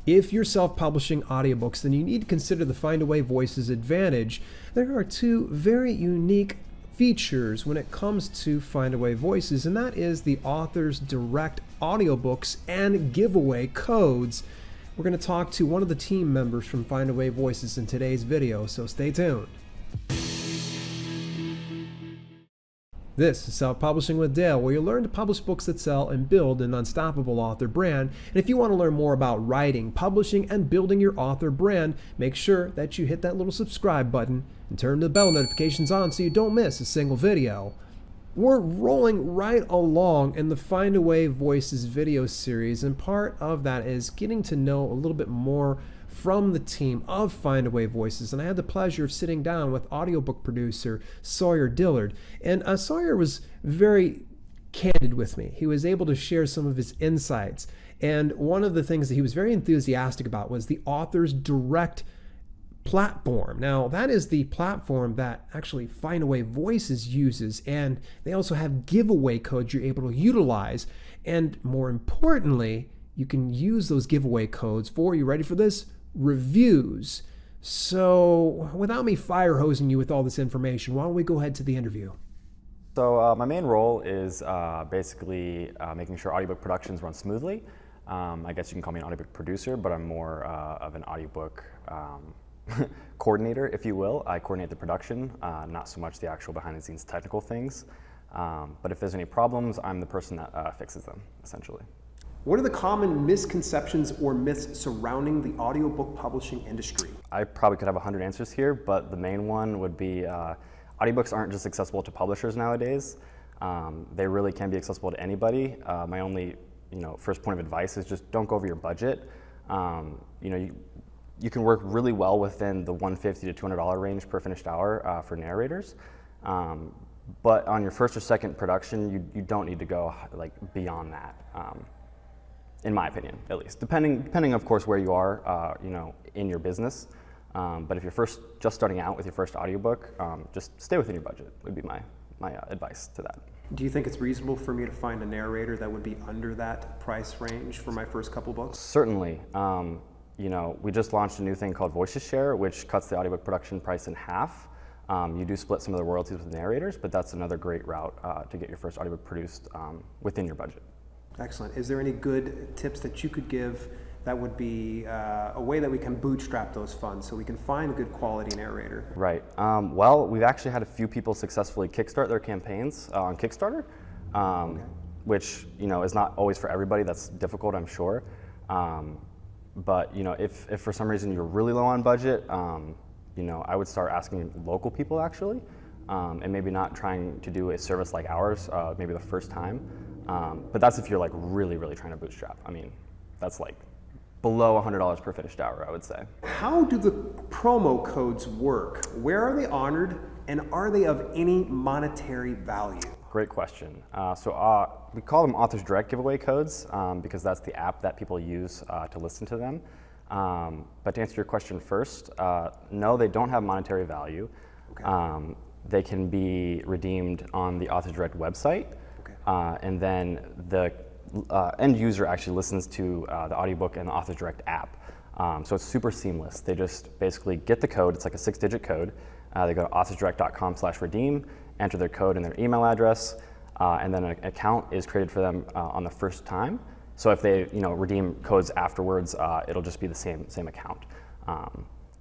If you're self-publishing audiobooks, then you need to consider the Findaway Voices advantage. There are two very unique features when it comes to Findaway Voices, and that is the Authors Direct Audiobooks and giveaway codes. We're going to talk to one of the team members from Findaway Voices in today's video, so stay tuned. This is Self-Publishing with Dale, where you'll learn to publish books that sell and build an unstoppable author brand. And if you want to learn more about writing, publishing, and building your author brand, make sure that you hit that little subscribe button and turn the bell notifications on so you don't miss a single video. We're rolling right along in the Findaway Voices video series, and part of that is getting to know a little bit more from the team of Findaway Voices. And I had the pleasure of sitting down with audiobook producer Sawyer Dillard. And Sawyer was very candid with me. He was able to share some of his insights. And one of the things that he was very enthusiastic about was the Authors Direct platform. Now, that is the platform that actually Findaway Voices uses, and they also have giveaway codes you're able to utilize. And more importantly, you can use those giveaway codes for, you ready for this? Reviews. So without me fire hosing you with all this information, why don't we go ahead to the interview? So my main role is basically making sure audiobook productions run smoothly. I guess you can call me an audiobook producer, but I'm more of an audiobook coordinator, if you will. I coordinate the production, not so much the actual behind the scenes technical things. But if there's any problems, I'm the person that fixes them, essentially. What are the common misconceptions or myths surrounding the audiobook publishing industry? I probably could have 100 answers here, but the main one would be audiobooks aren't just accessible to publishers nowadays. They really can be accessible to anybody. My only first point of advice is just don't go over your budget. You can work really well within the $150 to $200 range per finished hour for narrators. But on your first or second production, you don't need to go beyond that. In my opinion, at least. Depending of course where you are, in your business. But if you're just starting out with your first audiobook, just stay within your budget would be my advice to that. Do you think it's reasonable for me to find a narrator that would be under that price range for my first couple books? Certainly. We just launched a new thing called Voices Share, which cuts the audiobook production price in half. You do split some of the royalties with narrators, but that's another great route to get your first audiobook produced within your budget. Excellent. Is there any good tips that you could give that would be a way that we can bootstrap those funds so we can find a good quality narrator? Right. Well, we've actually had a few people successfully kickstart their campaigns on Kickstarter, which is not always for everybody. That's difficult, I'm sure. But if for some reason you're really low on budget, I would start asking local people actually, and maybe not trying to do a service like ours maybe the first time. But that's if you're really, really trying to bootstrap. I mean, that's below $100 per finished hour, I would say. How do the promo codes work? Where are they honored, and are they of any monetary value? Great question. So we call them Authors Direct giveaway codes because that's the app that people use to listen to them. But to answer your question first, no, they don't have monetary value. Okay. They can be redeemed on the Authors Direct website. And then the end user actually listens to the audiobook and the Authors Direct app. So it's super seamless. They just basically get the code. It's like a 6-digit code. They go to authorsdirect.com/redeem, enter their code and their email address, and then an account is created for them on the first time. So if they redeem codes afterwards, it'll just be the same account.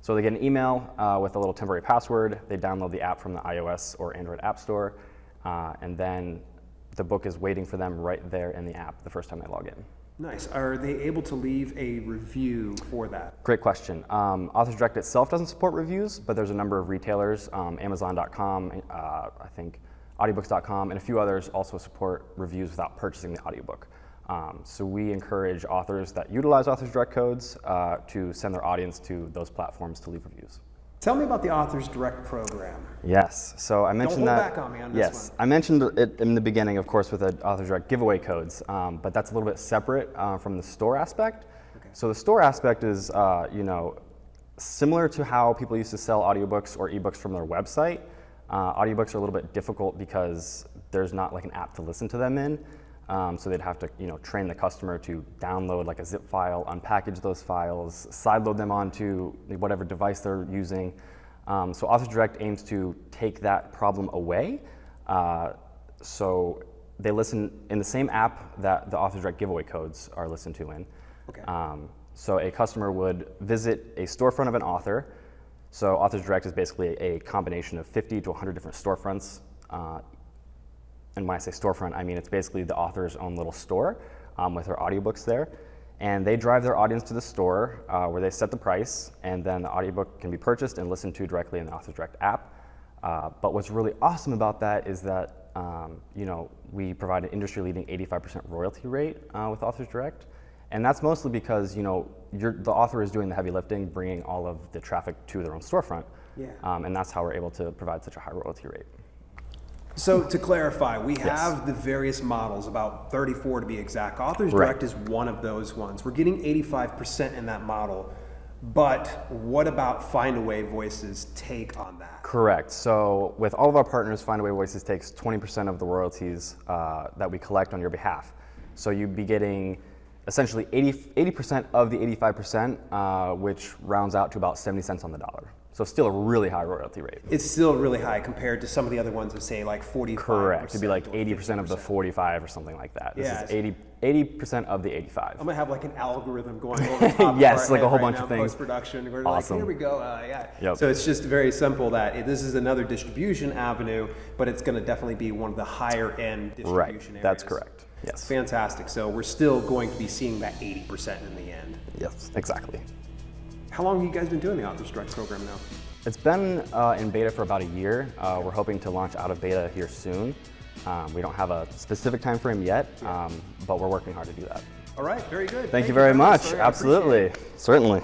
So they get an email with a little temporary password. They download the app from the iOS or Android App Store, and then the book is waiting for them right there in the app the first time they log in. Nice. Are they able to leave a review for that? Great question. Authors Direct itself doesn't support reviews, but there's a number of retailers, Amazon.com, I think audiobooks.com, and a few others also support reviews without purchasing the audiobook. So we encourage authors that utilize Authors Direct codes to send their audience to those platforms to leave reviews. Tell me about the Authors Direct program. Yes, so I mentioned that. Don't hold back on me on this one. I mentioned it in the beginning, of course, with the Authors Direct giveaway codes, but that's a little bit separate from the store aspect. Okay. So the store aspect is, similar to how people used to sell audiobooks or ebooks from their website. Audiobooks are a little bit difficult because there's not like an app to listen to them in. So they'd have to, train the customer to download like a zip file, unpackage those files, sideload them onto whatever device they're using. So Authors Direct aims to take that problem away. So they listen in the same app that the Authors Direct giveaway codes are listened to in. Okay. So a customer would visit a storefront of an author. So Authors Direct is basically a combination of 50 to 100 different storefronts. And when I say storefront, I mean it's basically the author's own little store with their audiobooks there. And they drive their audience to the store where they set the price, and then the audiobook can be purchased and listened to directly in the Authors Direct app. But what's really awesome about that is that we provide an industry-leading 85% royalty rate with Authors Direct. And that's mostly because the author is doing the heavy lifting, bringing all of the traffic to their own storefront. Yeah. And that's how we're able to provide such a high royalty rate. So to clarify, we have the various models, about 34 to be exact. Authors Direct is one of those ones. We're getting 85% in that model. But what about Findaway Voices' take on that? Correct. So with all of our partners, Findaway Voices takes 20% of the royalties that we collect on your behalf. So you'd be getting essentially 80% of the 85%, which rounds out to about 70 cents on the dollar. So still a really high royalty rate. It's still really high compared to some of the other ones that say like 45%. Correct. It'd be like 80% of the 45 or something like that. This is 80% of the 85. I'm gonna have like an algorithm going over the top yes, of our like head a whole right bunch now, of things. Post-production. We're Awesome. like, here we go. Yep. So it's just very simple that this is another distribution avenue, but it's gonna definitely be one of the higher end distribution areas. That's correct. Yes. Fantastic. So we're still going to be seeing that 80% in the end. Yes, exactly. How long have you guys been doing the Authors Direct program now? It's been in beta for about a year. We're hoping to launch out of beta here soon. We don't have a specific time frame yet, but we're working hard to do that. All right, very good. Thank you very much. Sawyer. Absolutely. Certainly.